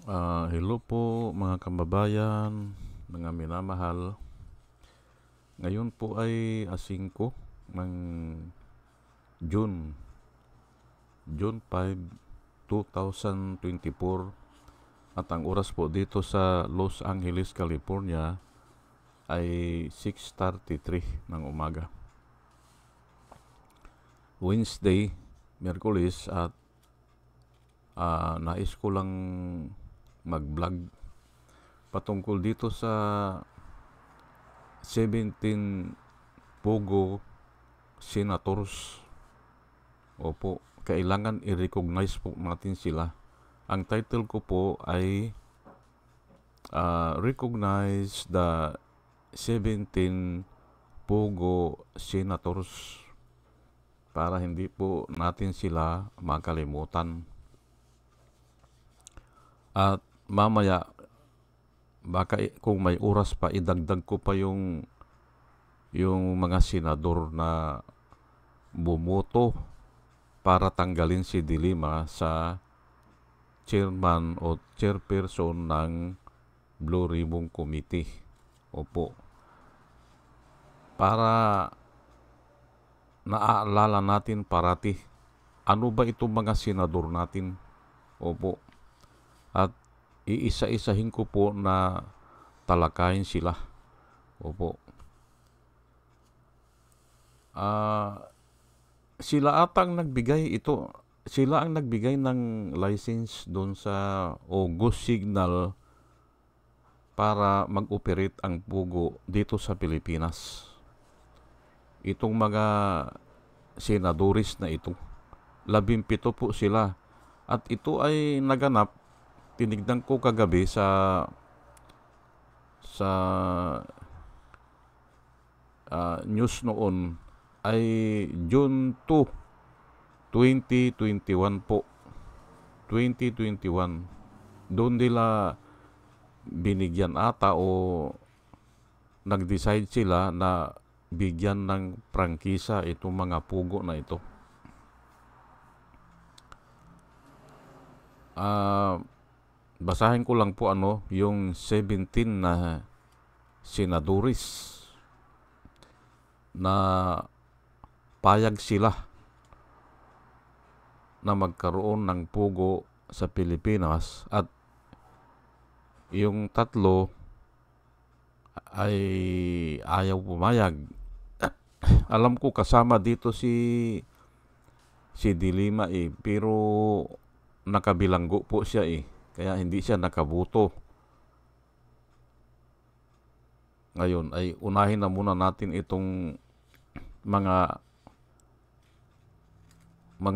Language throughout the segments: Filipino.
Hello po mga kababayan, mga minamahal. Ngayon po ay 5 ng June, June 5, 2024 at ang oras po dito sa Los Angeles, California ay 6:33 ng umaga. Wednesday, Miyerkules at nais ko lang mag-vlog patungkol dito sa 17 Pogo Senators. Opo, kailangan i-recognize po natin sila. Ang title ko po ay Recognize the 17 Pogo Senators para hindi po natin sila makalimutan. At mamaya, baka kung may oras pa, idagdag ko pa yung mga senador na bumoto para tanggalin si De Lima sa chairman o chairperson ng Blue Ribbon Committee. Opo. Para naaalala natin parati, ano ba itong mga senador natin? Opo. At iisa-isahin ko po na talakayin sila. Opo. Sila atang nagbigay ito. Sila ang nagbigay ng license doon sa Ghost Signal para mag-operate ang pugo dito sa Pilipinas. Itong mga senadoris na ito, 17 po sila. At ito ay naganap, tinignan ko kagabi sa news noon, ay June 2, 2021 po. 2021. Doon nila binigyan ata o nag-decide sila na bigyan ng prangkisa itong mga pugo na ito. Basahin ko lang po yung 17 na senadoris na payag sila na magkaroon ng pugo sa Pilipinas at yung 3 ay ayaw pumayag. Alam ko kasama dito si De Lima pero nakabilanggo po siya kaya hindi siya nakabuto. Ngayon ay unahin na muna natin itong mga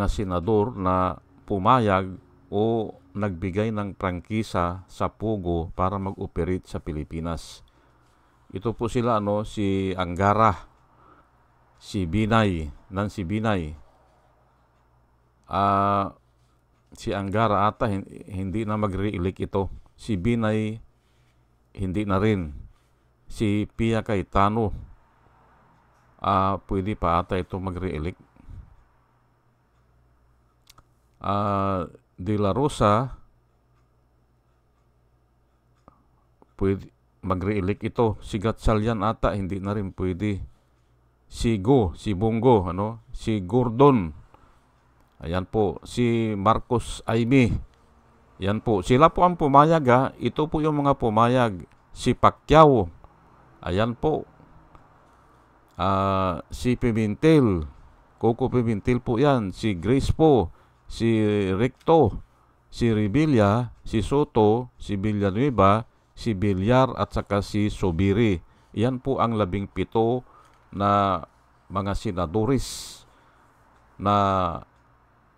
senador na pumayag o nagbigay ng prangkisa sa pugo para mag-operate sa Pilipinas. Ito po sila si Angara, si Binay, Nancy Binay. Si Angara ata hindi na mag-re-elect ito. Si Binay hindi na rin. Si Pia Cayetano pwede pa ata ito mag-re-elect. De La Rosa pwede mag-re-elect ito. Si Gatchalian ata hindi na rin pwede. Si Bongo, si Gordon, ayan po, si Marcos Aimee, yan po, sila po ang pumayag ito po yung mga pumayag. Si Pacquiao, ayan po, si Pimentel, Coco Pimentel po yan, si Grace po, si Recto, si Revilla, si Soto, si Villanueva, si Villar at saka si Sobiri. Yan po ang 17 na mga senadoris na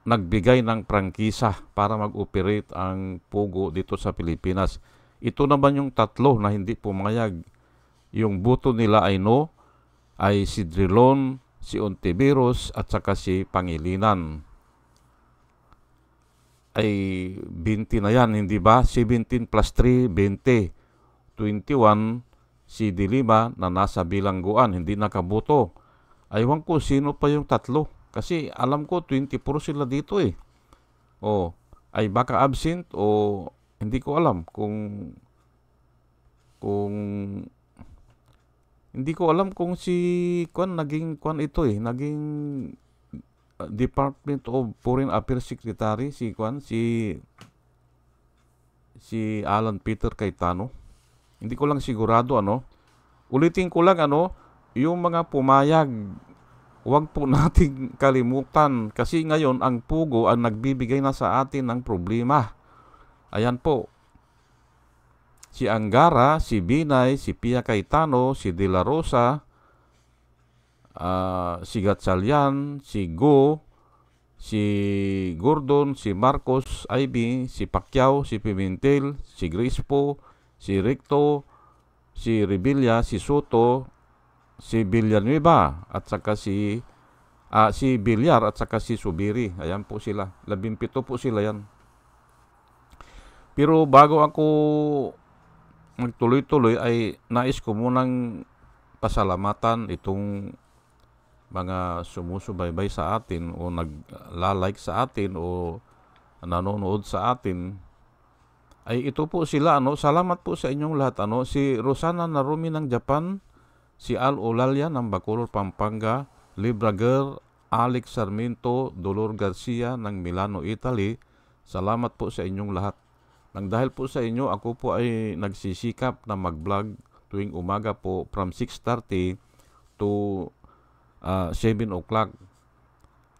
nagbigay ng prangkisa para mag-operate ang pugo dito sa Pilipinas. Ito naman yung 3 na hindi pumayag. Yung boto nila ay no, ay si Drilon, si Ontiveros at saka si Pangilinan. Ay 20 na yan, hindi ba? 17 plus 3, 20. 21 si De Lima na nasa bilangguan, hindi nakaboto. Aywan ko sino pa yung 3. Kasi alam ko 24 sila dito ay baka absent o hindi ko alam kung hindi ko alam kung si naging ito naging Department of Foreign Affairs Secretary si Alan Peter Cayetano. Hindi ko lang sigurado Ulitin ko lang yung mga pumayag, huwag po nating kalimutan kasi ngayon ang pugo ang nagbibigay na sa atin ng problema. Ayan po. Si Angara, si Binay, si Pia Cayetano, si De La Rosa, si Gatchalian, si Go, si Gordon, si Marcos Ivy, si Pacquiao, si Pimentel, si Grispo, si Recto, si Revilla, si Soto, si Villanueva, at saka si Villar at saka si Subiri. Ayan po sila. 17 po sila yan. Pero bago ako magtuloy-tuloy ay nais ko munang pasalamatan itong mga sumusubaybay sa atin o nagla-like sa atin o nanonood sa atin. Ay ito po sila salamat po sa inyong lahat si Rosana Narumi ng Japan, si Al Olalia ng Bacolod, Pampanga, Librager, Alex Sarmiento, Dolor Garcia ng Milano, Italy. Salamat po sa inyong lahat. Nang dahil po sa inyo, ako po ay nagsisikap na mag-vlog tuwing umaga po from 6:30 to 7 o'clock.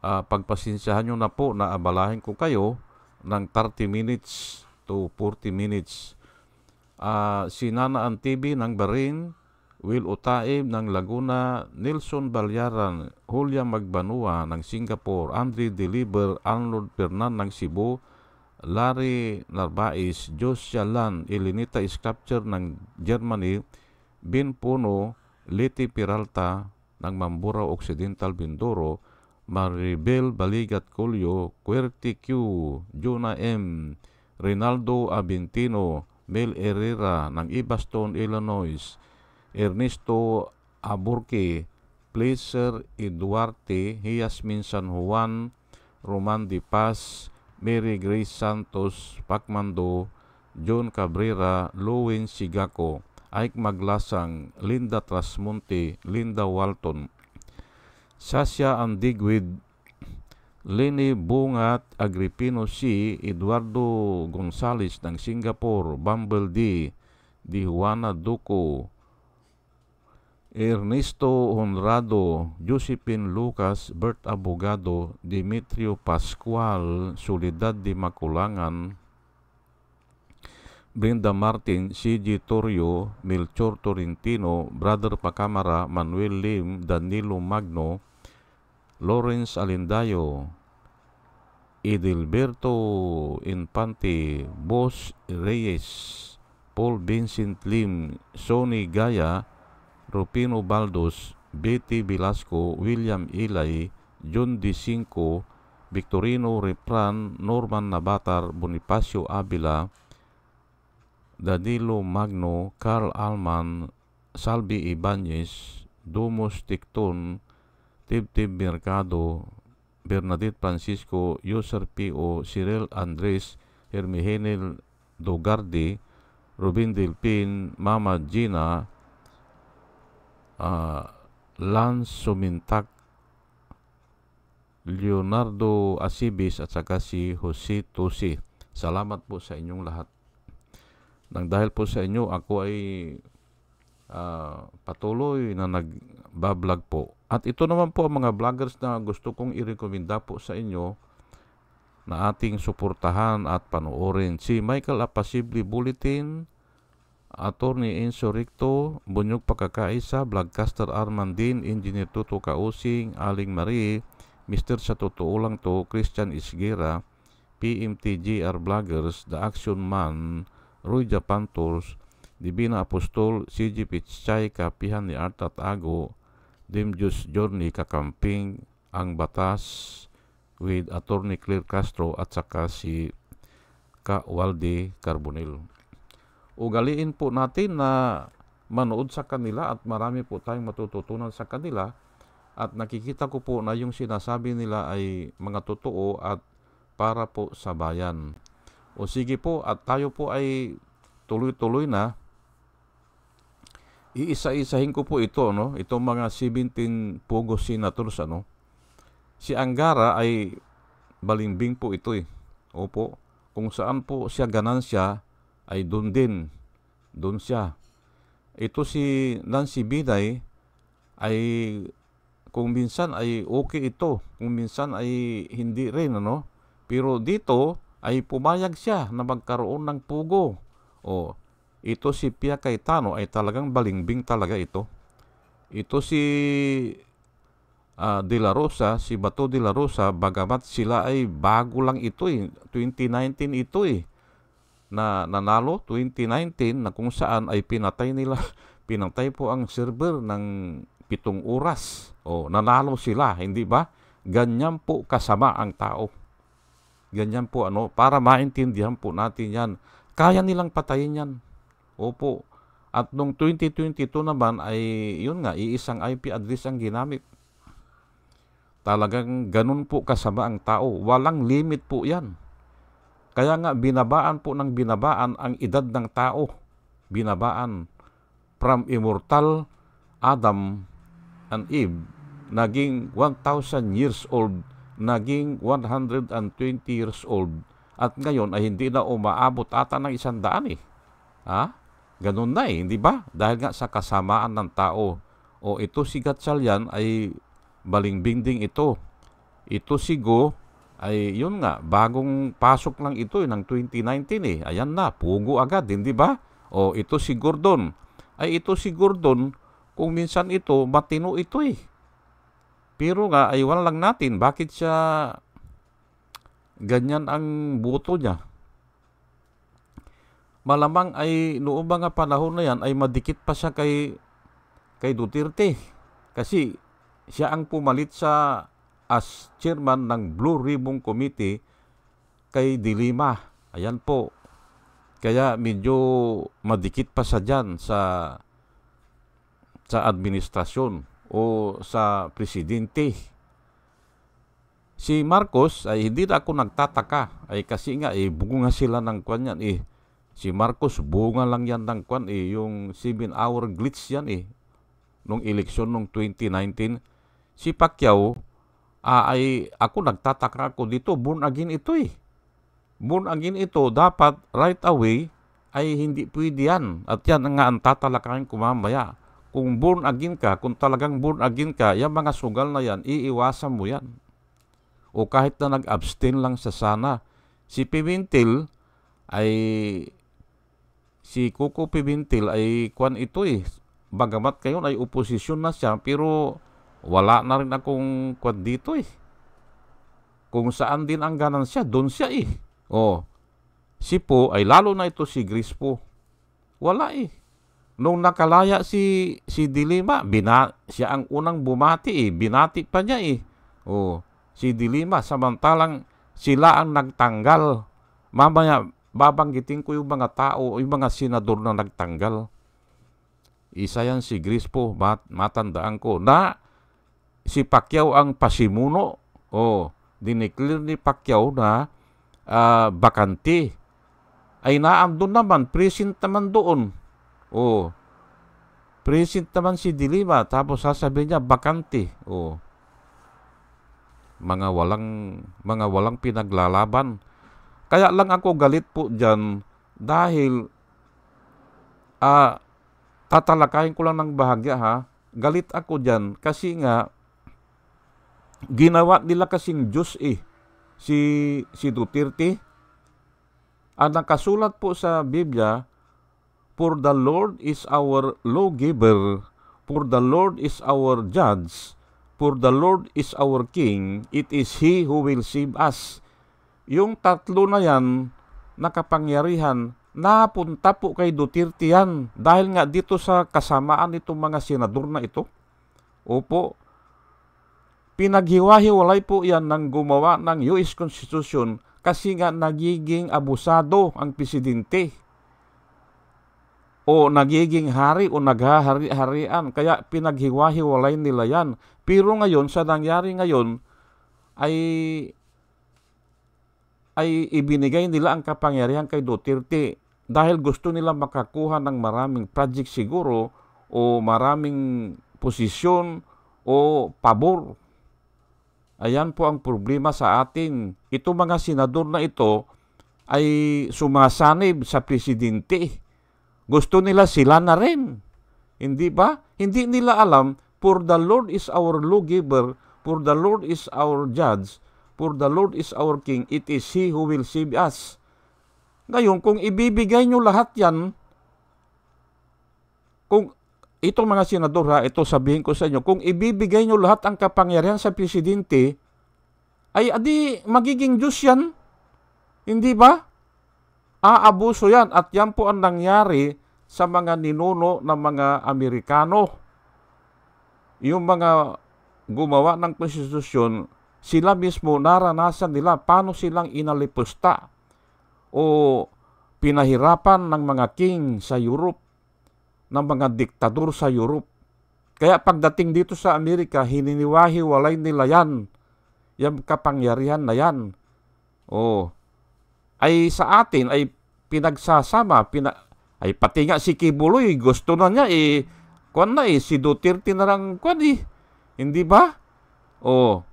Pagpasensyahan nyo na po na abalahin ko kayo ng 30 minutes to 40 minutes. Si Nana Antibi ng Barin, Will Utaib ng Laguna, Nelson Balyaran, Julia Magbanua ng Singapore, Andre Deliver, Arnold Pernan ng Cebu, Larry Narbais, Josia Lan, Elenita Sculpture ng Germany, Bin Puno, Leti Peralta ng Mamburao Occidental, Mindoro, Maribel Baligat Colio, Querti Q, Juna M, Rinaldo Abintino, Mel Herrera ng Ibaston, Illinois, Ernesto Aburque, Placer Eduarte, Yasmin San Juan, Roman Di Paz, Mary Grace Santos, Pacmando, John Cabrera, Lowen Sigako, Ike Maglasang, Linda Trasmonte, Linda Walton, Sasha Andigwid, Lenny Bungat, Agripino C, Eduardo Gonzales ng Singapore, Bumble D, Di Juana Duco, Ernesto Honrado, Josephine Lucas, Bert Abogado, Dimitrio Pascual, Soledad de Maculangan, Brenda Martin, C.G. Torrio, Melchor Torrentino, Brother Pacamara, Manuel Lim, Danilo Magno, Lawrence Alindayo, Edelberto Infante, Boss Reyes, Paul Vincent Lim, Sonny Gaya, Rupino Baldos, Betty Velasco, William Ilay, John D. Cinco, Victorino Repran, Norman Nabatar, Bonifacio Avila, Danilo Magno, Carl Alman, Salvi Ibanez, Domos Ticton, Tibtib Mercado, Bernadette Francisco, User P.O., Cyril Andres, Hermihenel Dogardi, Rubin Delpin, Mama Gina, Lance Sumintak, Leonardo Asibis at saka si Jose Tosi. Salamat po sa inyong lahat. Nang dahil po sa inyo, ako ay patuloy na nagbablog po. At ito naman po ang mga vloggers na gusto kong i-recommenda po sa inyo na ating suportahan at panoorin. Si Michael Apasibli Bulletin, Attorney Enzo Ricto, Bunyog Pakakaisa, Vlogcaster Armandin, Engineer Tuto Kausing, Aling Marie, Mr. Sa Totoo Lang To, Christian Isguera, PMTGR Vloggers, The Action Man, Roy Japantos, Divina Apostol, CG Pichay, Kapihan ni Art at Ago, Dimjus Journey Kakamping, Ang Batas, with Attorney Claire Castro at saka si Ka Walde Carbonell. Ugaliin po natin na manood sa kanila at marami po tayong matututunan sa kanila at nakikita ko po na yung sinasabi nila ay mga totoo at para po sa bayan. O sige po, at tayo po ay tuloy-tuloy na. Iisa-isahin ko po ito, no? Itong mga 17 Pogo senators, ano? Si Angara ay balimbing po ito eh. Opo. Kung saan po siya ganansya, ay doon din. Doon siya. Ito si Nancy Binay ay kung minsan ay okay ito. Kung minsan ay hindi rin, ano? Pero dito ay pumayag siya na magkaroon ng pugo. O, ito si Pia Cayetano ay talagang balimbing talaga ito. Ito si De La Rosa, si Bato de la Rosa, bagamat sila ay bago lang ito eh. 2019 ito eh. Na nanalo 2019 na kung saan ay pinatay po ang server ng 7 oras. O, nanalo sila, hindi ba? Ganyan po kasama ang tao. Ganyan po ano, para maintindihan po natin yan. Kaya nilang patayin yan. Opo. At nung 2022 naman ay yun nga, iisang IP address ang ginamit. Talagang ganun po kasama ang tao. Walang limit po yan. Kaya nga binabaan po ng binabaan ang edad ng tao. Binabaan. From immortal Adam and Eve, naging 1,000 years old, naging 120 years old, at ngayon ay hindi na umaabot ata ng 100 eh. Ha? Ganun na eh, hindi ba? Dahil nga sa kasamaan ng tao. O ito si Gatchalian ay balimbing ding ito. Ito si Go ay yun nga, bagong pasok lang ito ng 2019 eh. Ayan na, pugo agad, hindi ba? O ito si Gordon. Ay ito si Gordon, kung minsan ito, matino ito eh. Pero nga, ay wala lang natin, bakit siya ganyan ang buto niya? Malamang ay noong mga panahon na yan ay madikit pa siya kay Duterte. Kasi siya ang pumalit as chairman ng Blue Ribbon Committee kay De Lima. Ayan po. Kaya medyo madikit pa siya dyan sa administrasyon o sa presidente. Si Marcos ay hindi na ako nagtataka. Ay kasi nga bunga sila ng kwan yan eh. Si Marcos, bunga lang yan ng kwan eh. Yung 7-hour glitch yan eh. Nung eleksyon nung 2019. Si Pacquiao, ay ako nagtataka ako dito. Born again ito eh. Born again ito, dapat right away ay hindi pwede yan. At yan nga ang tatalakayin ko mamaya. Kung born again ka, kung talagang born again ka, yung mga sugal na yan, iiwasan mo yan. O kahit na nag-abstain lang sa sana. Si Pimentel ay si Coco Pimentel ay kwan ito eh. Bagamat kayon ay oposisyon na siya, pero wala na rin akong kwan dito eh. Kung saan din ang ganansya, doon siya eh. O, si Po ay lalo na ito si Grace Po. Wala eh. Nung nakalaya si De Lima, siya ang unang bumati eh. Binati pa niya eh. O, si De Lima, samantalang sila ang nagtanggal. Mamaya, babanggitin ko yung mga tao, yung mga senador na nagtanggal. Isa yan si Grace Po, matandaan ko, na si Pacquiao ang pasimuno. O, dineclare ni Pacquiao na bakante. Ay naandun naman, present naman doon. O, present naman si De Lima, tapos sasabihin niya, bakante. O, mga walang pinaglalaban. Kaya lang ako galit po dyan dahil tatalakayin ko lang ng bahagya ha. Galit ako dyan kasi nga ginawa nila kasing Diyos eh. Si Duterte. Ang nakasulat po sa Biblia, for the Lord is our lawgiver, for the Lord is our judge, for the Lord is our king, it is He who will save us. Yung tatlo na yan, nakapangyarihan, napunta po kay Duterte yan. Dahil nga dito sa kasamaan itong mga senador na ito. Opo, pinaghiwa-hiwalay po yan ng gumawa ng US Constitution kasi nga nagiging abusado ang presidente. O nagiging hari o naghahari-harian. Kaya pinaghiwa-hiwalay nila yan. Pero ngayon, sa nangyari ngayon, ay ay ibinigay nila ang kapangyarihan kay Duterte dahil gusto nila makakuha ng maraming project siguro o maraming posisyon o pabor. Ayan po ang problema sa atin. Ito mga senador na ito ay sumasanib sa presidente. Gusto nila sila na rin. Hindi ba? Hindi nila alam, for the Lord is our lawgiver, for the Lord is our judge, for the Lord is our king, it is He who will save us. Ngayon, kung ibibigay nyo lahat yan, kung itong mga senador ha, ito sabihin ko sa inyo, kung ibibigay nyo lahat ang kapangyarihan sa presidente, ay adi magiging Diyos yan. Hindi ba? Aabuso yan. At yan po ang nangyari sa mga ninuno ng mga Amerikano. Yung mga gumawa ng konstitusyon, sila mismo naranasan nila paano silang inalipusta o pinahirapan ng mga king sa Europe, ng mga diktador sa Europe. Kaya pagdating dito sa Amerika, hininiwahiwalay nila yan. Yung kapangyarihan na yan. Ay sa atin ay pinagsasama, ay pati nga si Kibuloy, gusto na niya si Duterte na lang hindi ba?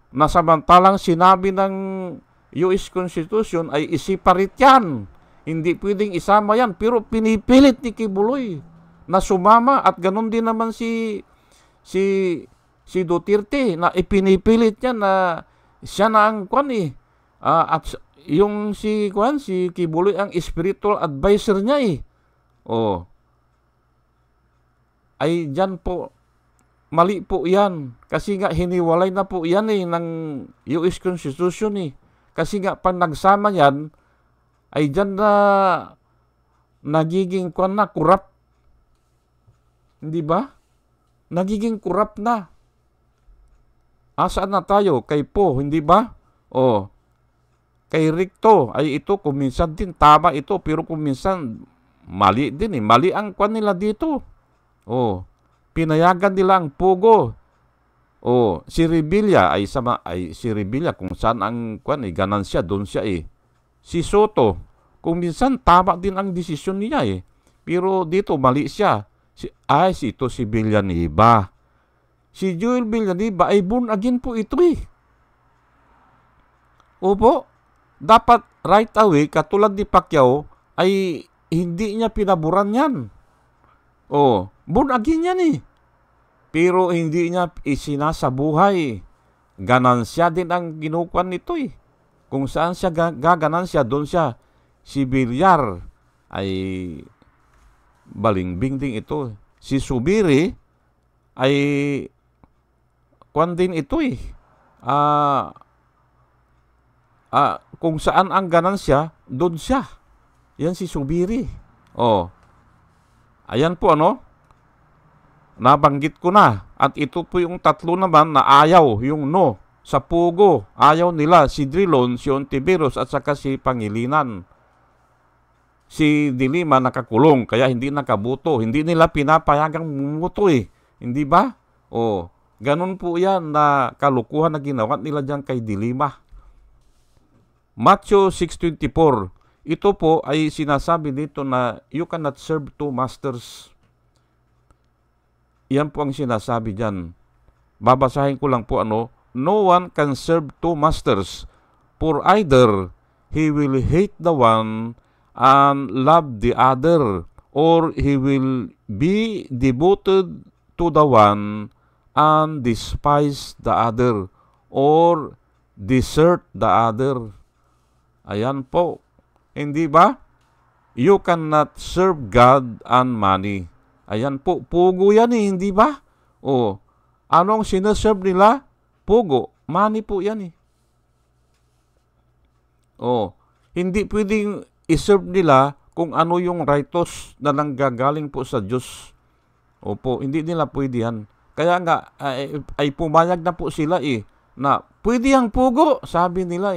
Nasamantalang sinabi ng US Constitution ay isiparit yan. Hindi pwedeng isama yan, pero pinipilit ni Kibuloy na sumama at ganun din naman si Duterte na ipinipilit niya na siya na ang at yung si Kibuloy ang spiritual advisor niya ay dyan po mali po yan kasi nga hiniwalay na po yan ng US Constitution kasi nga pag nagsama yan ay dyan na nagiging corrupt. Hindi ba? Nagiging corrupt na. Asaan na tayo? Kay Po, hindi ba? Kay Recto, ay ito, kuminsan din tama ito, pero kuminsan mali din Mali ang nila dito. Pinayagan nila ang Pogo. Si Revilla, si Revilla, kung saan ang ganansya, doon siya Si Soto, kuminsan tama din ang desisyon niya pero dito mali siya. Si Villanueva. Si Joel Villanueva ay born again po ito Opo, dapat right away, katulad ni Pacquiao, ay hindi niya pinaburan yan. Born again yan Pero hindi niya isinasabuhay. Ganansya din ang ginukuan nito Kung saan siya gaganansya, doon siya. Si Villar ay balingbing din ito. Si Subiri ay din ito kung saan ang ganansya, doon siya. Yan si Subiri. Ayan po nabanggit ko na. At ito po yung tatlo naman na ayaw, yung no. Sa Pugo, ayaw nila si Drilon, si Ontiveros at saka si Pangilinan. Si Dilima nakakulong, kaya hindi nakabuto. Hindi nila pinapayagang bumuto Hindi ba? Ganun po yan na kalukuhan na ginawa nila dyan kay Dilima. Matthew 6:24. Ito po ay sinasabi dito na you cannot serve two masters. Yan po ang sinasabi dyan. Babasahin ko lang po no one can serve two masters, for either he will hate the one and love the other, or he will be devoted to the one and despise the other, or desert the other. Ayan po. Hindi ba? You cannot serve God and money. Ayan po. Pugo yan hindi ba? Anong sineserve nila? Pugo. Money po yan Hindi pwedeng iserve nila kung ano yung rightos na nanggagaling po sa Diyos. Hindi nila pwede yan. Kaya nga, ay pumayag na po sila na pwede ang pugo, sabi nila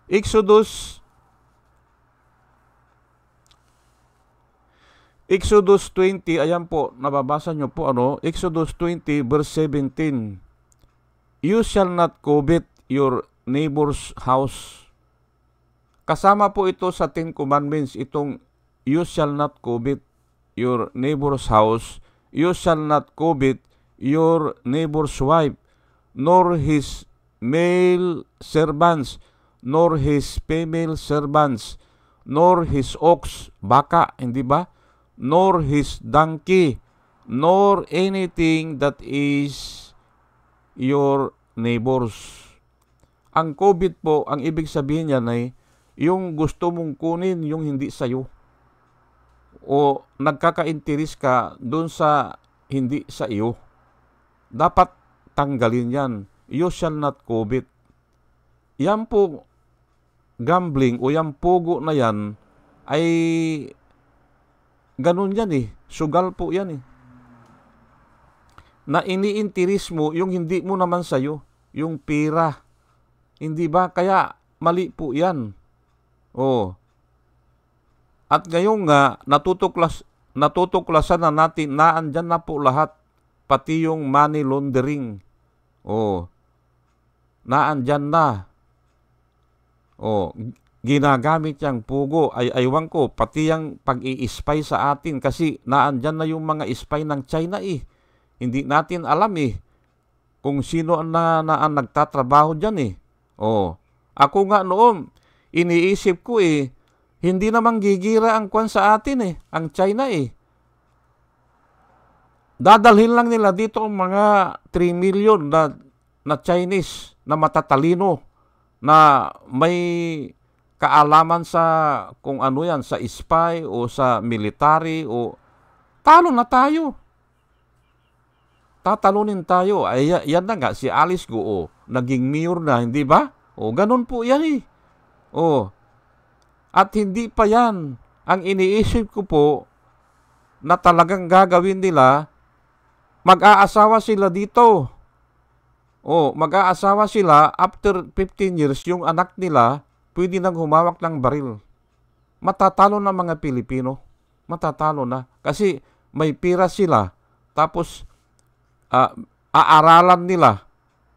Exodus 20, ayan po, nababasa nyo po Exodus 20 verse 17. You shall not covet your neighbor's house. Kasama po ito sa Ten Commandments, itong you shall not covet your neighbor's house, you shall not covet your neighbor's wife, nor his male servants, nor his female servants, nor his ox, baka, hindi ba? Nor his donkey, nor anything that is your neighbor's. Ang covet po, ang ibig sabihin niyan ay yung gusto mong kunin yung hindi sa'yo. O nagkaka-interes ka doon sa hindi sa iyo. Dapat tanggalin yan. You shall not covet. Yan po, gambling o yan pugo na yan ay ganun yan eh. Sugal po yan eh. Na iniinteres mo yung hindi mo naman sa'yo. Yung pera. Hindi ba? Kaya mali po yan. Oh. At ngayon nga, natutuklasan na natin na andyan na po lahat. Pati yung money laundering. Oh. Naandyan na. Oh. Ginagamit yung pugo. Aywan ko, pati yung pag-i-spy sa atin. Kasi naandyan na yung mga spy ng China eh. Hindi natin alam eh. Kung sino na ang nagtatrabaho dyan eh. Oh. Ako nga noon, iniisip ko eh, hindi namang gigira ang kwan sa atin eh, ang China eh. Dadalhin lang nila dito ang mga 3 million na Chinese na matatalino, na may kaalaman sa kung ano yan, sa spy o sa military o talo na tayo. Tatalunin tayo. Ay, yan na nga, si Alice Guo, naging mayor na, hindi ba? O, ganun po yan eh. O, at hindi pa yan. Ang iniisip ko po na talagang gagawin nila, mag-aasawa sila dito. O, mag-aasawa sila, after 15 years, yung anak nila, pwede nang humawak ng baril. Matatalo na mga Pilipino. Matatalo na. Kasi may pira sila. Tapos, aaralan nila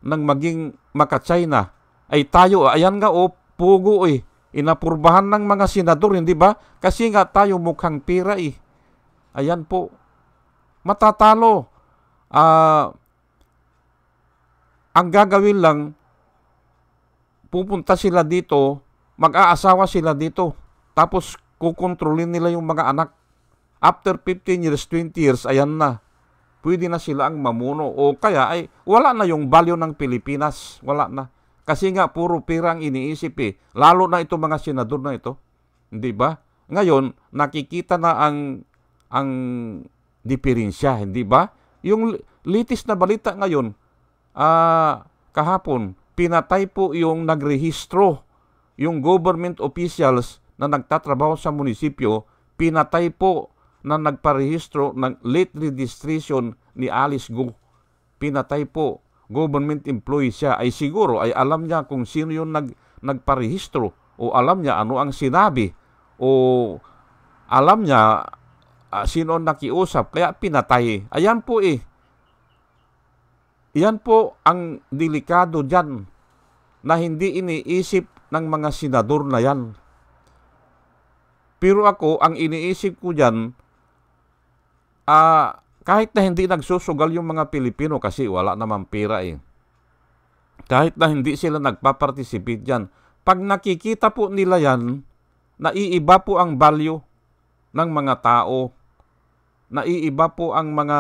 ng maging maka-China. Ay tayo, ayan nga o, pugo eh. Inapurbahan ng mga senador, hindi ba? Kasi nga tayo mukhang pira eh. Ayan po. Matatalo. Ang gagawin lang, pupunta sila dito, mag-aasawa sila dito. Tapos kukontrolin nila yung mga anak. After 15 years, 20 years, ayan na. Pwede na sila ang mamuno. O kaya ay wala na yung value ng Pilipinas. Wala na. Kasi nga, puro pera ang iniisip eh. Lalo na ito mga senador na ito. Hindi ba? Ngayon, nakikita na ang diferensya. Hindi ba? Yung latest na balita ngayon, kahapon, pinatay po yung nagrehistro. Yung government officials na nagtatrabaho sa munisipyo, pinatay po na nagparehistro ng late registration ni Alice Guo. Pinatay po. Government employee siya, ay siguro ay alam niya kung sino yung nagparehistro, o alam niya ano ang sinabi, o alam niya sino ang nakiusap, kaya pinatay. Ayan po eh. Yan po ang delikado dyan, na hindi iniisip ng mga senador na yan. Pero ako, ang iniisip ko dyan, kahit na hindi nagsusugal yung mga Pilipino kasi wala namang pera eh. Kahit na hindi sila nagpa-participate dyan, pag nakikita po nila yan, naiiba po ang value ng mga tao. Naiiba po ang mga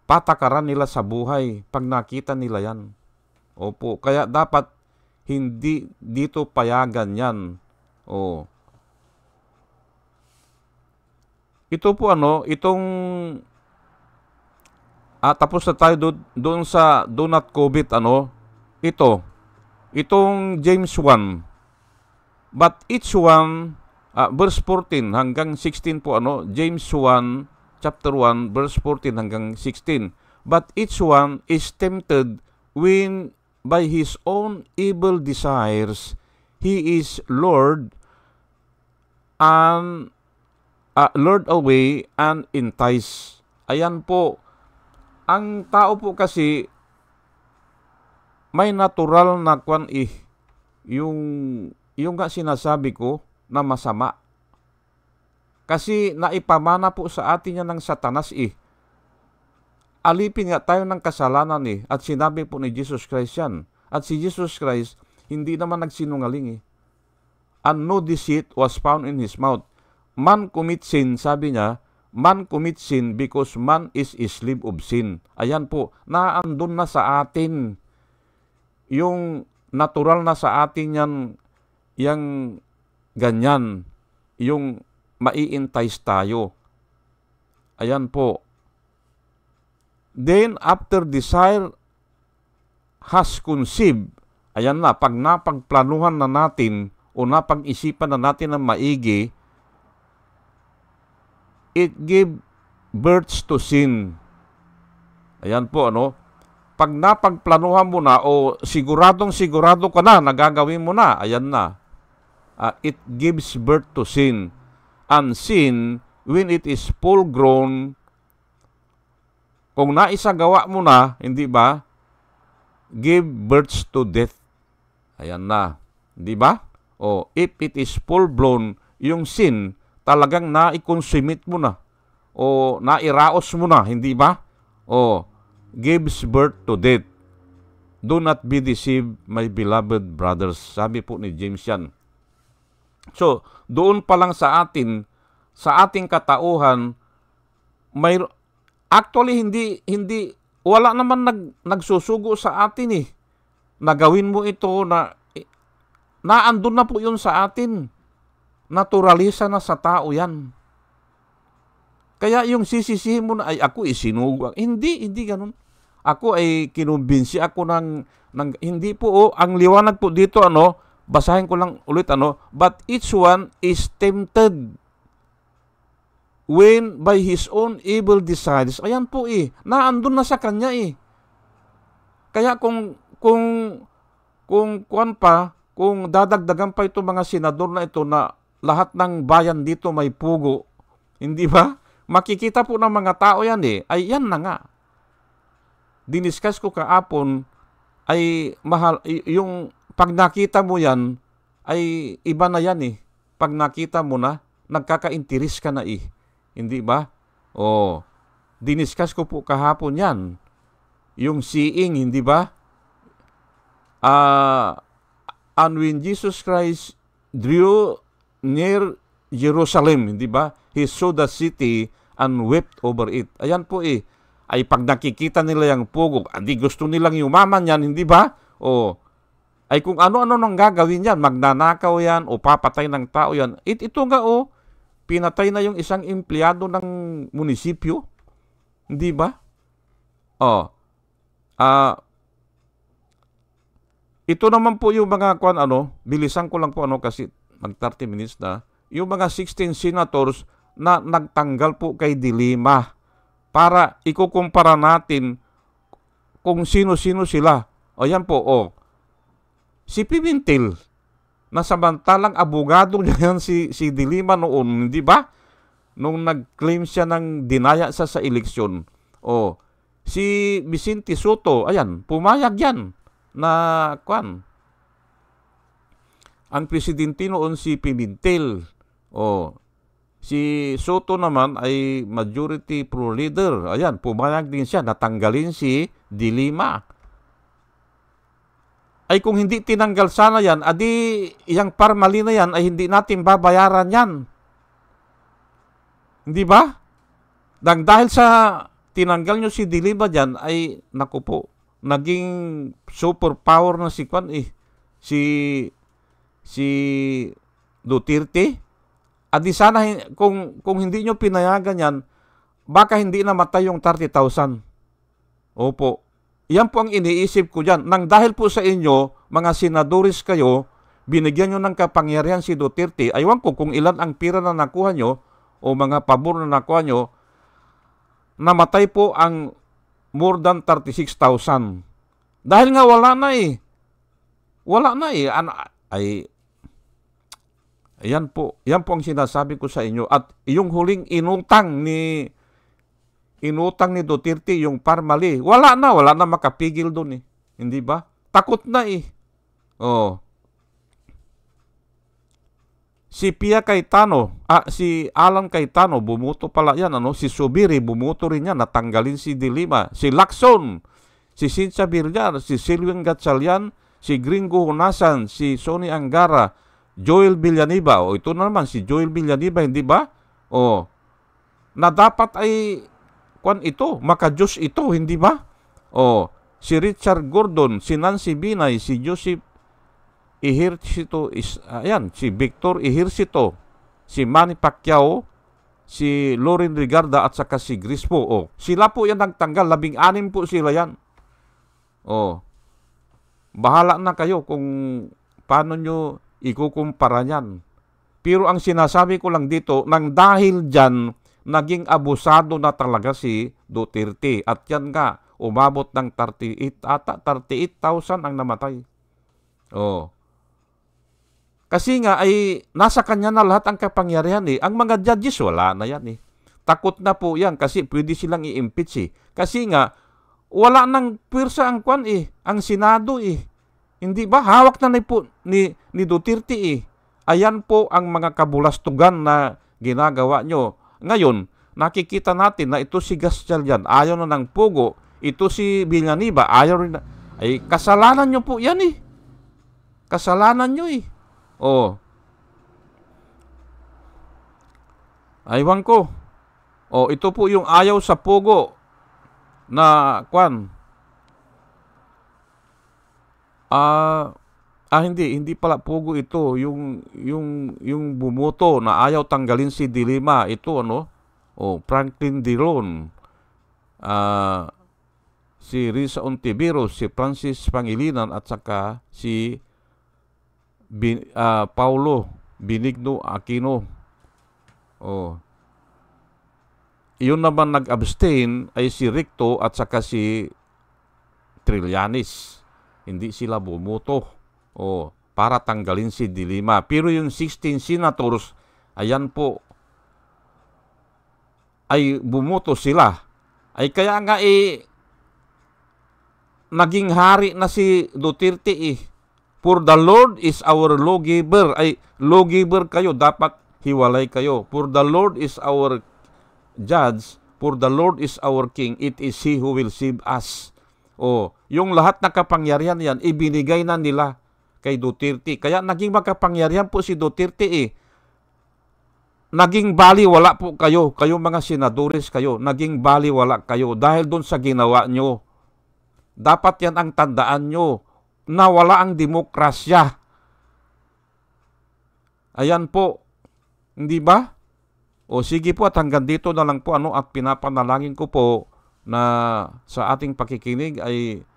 patakaran nila sa buhay pag nakita nila yan. Opo, kaya dapat hindi dito payagan yan. O. Ito po itong tapos na tayo doon sa do not covet itong James 1. But each one, verse 14 hanggang 16 po James 1, chapter 1, verse 14 hanggang 16. But each one is tempted when by his own evil desires he is lured away and enticed. Ayan po. Ang tao po kasi may natural na yung yung nga sinasabi ko na masama. Kasi naipamana po sa atin yan ng Satanas Alipin nga tayo ng kasalanan at sinabi po ni Jesus Christ yan. At si Jesus Christ, hindi naman nagsinungaling And no deceit was found in his mouth. Man commit sin, sabi niya, man commit sin because man is a slave of sin. Ayan po, naandun na sa atin. Yung natural na sa atin yan, yung ganyan, yung mai-entice tayo. Ayan po. Then, after desire has conceived, ayan na, pag napagplanuhan na natin o napag-isipan na natin ng maigi, it give birth to sin. Ayan po, pag napagplanuhan mo na o siguradong-sigurado ka na, nagagawin mo na, ayan na. It gives birth to sin. And sin, when it is full grown, kung naisagawa mo na, hindi ba, give birth to death. Ayan na. Hindi ba? O, if it is full blown, yung sin, talagang naikonsummate mo na. O, nairaos mo na, hindi ba? O, gives birth to death. Do not be deceived, my beloved brothers. Sabi po ni James yan. So, doon pa lang sa atin, sa ating katauhan, actually, wala naman nagsusugo sa atin Nagawin mo ito naandun na po yun sa atin. Naturalisa na sa tao yan. Kaya yung sisisihin mo na, ay ako isinugo. Hindi ganun. Ako ay kinumbinsi ako hindi po, ang liwanag po dito, basahin ko lang ulit, but each one is tempted when by his own evil desires. Ayan po naandun na sa kanya Kaya kung dadagdagan pa itong mga senador na ito na lahat ng bayan dito may pugo, hindi ba? Makikita po ng mga tao yan ay yan na nga. Diniscuss ko kahapon ay mahal, yung pag nakita mo yan, ay iba na yan Pag nakita mo na, nagkaka-interes ka na Hindi ba? Diniscuss ko po kahapon yan. Yung seeing, hindi ba? And when Jesus Christ drew near Jerusalem, hindi ba? He saw the city and wept over it. Ayan po ay pag nakikita nila yung pugog, hindi gusto nilang yumaman yan, hindi ba? Ay kung ano-ano nang gagawin yan, magnanakaw yan, o papatay ng tao yan. Ito nga pinatay na yung isang empleyado ng munisipyo. Hindi ba? Ito naman po yung mga bilisan ko lang po kasi mag 30 minutes na. Yung mga 16 senators na nagtanggal po kay De Lima para ikukumpara natin kung sino-sino sila. Yan po, si Pimentel, na samantalang abogado niya yan si De Lima noon, hindi ba? Nung nag-claim siya ng dinaya sa eleksyon. Si Vicente Soto, ayan, pumayag yan na ang presidente noon si Pimentel. Si Soto naman ay majority pro leader. Ayan, pumayag din siya, natanggalin si De Lima. Ay kung hindi tinanggal sana yan, adi yung parmali na yan ay hindi natin babayaran yan. Hindi ba? Dahil sa tinanggal nyo si De Lima dyan, ay naku po, naging superpower na si Duterte. Adi sana kung hindi nyo pinayagan yan, baka hindi namatay yung 30,000. Opo. Yan po ang iniisip ko dyan. Nang dahil po sa inyo, mga senadores kayo, binigyan nyo ng kapangyarihan si Duterte, aywan ko kung ilan ang pira na nakuha nyo o mga pabor na nakuha nyo, namatay po ang more than 36,000. Dahil nga wala na Wala na Ayan po ang sinasabi ko sa inyo. At yung huling inutang ni Duterte, yung parmali, wala na makapigil doon Hindi ba? Takot na Si Pia Cayetano, si Alan Cayetano, bumuto pala yan, si Subiri, bumuto rin yan, natanggalin si De Lima. Si Lacson, si Cynthia Villar, si Sylvian Gatchalian, si Gringo Honasan, si Sonny Angara, Joel Villanueva. Ito na naman, si Joel Villanueva, hindi ba? Na dapat ay, makajus ito, hindi ba? Si Richard Gordon, si Nancy Binay, si Joseph Ejercito, si Victor Ejercito, si Manny Pacquiao, si Loren Regarda at saka si Grispo. Sila po yan nagtanggal, 16 po sila yan. Bahala na kayo kung paano nyo ikukumpara yan. Pero ang sinasabi ko lang dito, nang dahil dyan, naging abusado na talaga si Duterte. At yan nga, umabot ng 38,000 ang namatay. Kasi nga ay nasa kanya na lahat ang kapangyarihan eh. Ang mga judges wala na yan eh. Takot na po yan kasi pwede silang i-impeach eh. Kasi nga wala nang pwersa ang ang Senado eh. Hindi ba? Hawak na ni Duterte eh. Ayan po ang mga kabulastugan na ginagawa nyo. Ngayon, nakikita natin na ito si Gatchalian, ayaw na ng pugo. Ito si Villanueva, ayaw rin na. Ay, kasalanan nyo po yan eh. Kasalanan nyo eh. Aywan ko. Ito po yung ayaw sa pugo na hindi pala pugo ito, yung bumoto na ayaw tanggalin si De Lima, ito Franklin Dillon, si Risa Ontiveros, si Francis Pangilinan at saka si Paulo Benigno Aquino. Iyon naman nag-abstain ay si Recto at saka si Trillanes. Hindi sila bumoto para tanggalin si De Lima. Pero yung 16 senators, ayan po, ay bumoto sila. Ay kaya nga naging hari na si Duterte eh. For the Lord is our lawgiver. Ay, lawgiver kayo, dapat hiwalay kayo. For the Lord is our judge, for the Lord is our king, it is He who will save us. Yung lahat na kapangyarihan yan, ibinigay na nila kay Duterte. Kaya naging makapangyarihan po si Duterte eh. Naging baliwala po kayo, mga senadores kayo, naging baliwala kayo dahil doon sa ginawa nyo. Dapat yan ang tandaan nyo, na wala ang demokrasya. Ayan po, hindi ba? Sige po at hanggang dito na lang po at pinapanalangin ko po na sa ating pakikinig ay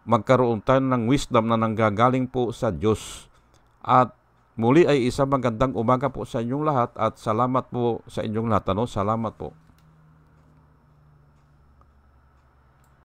magkaroon tayo ng wisdom na nanggagaling po sa Diyos. At muli ay isang magandang umaga po sa inyong lahat at salamat po sa inyong lahat. Salamat po.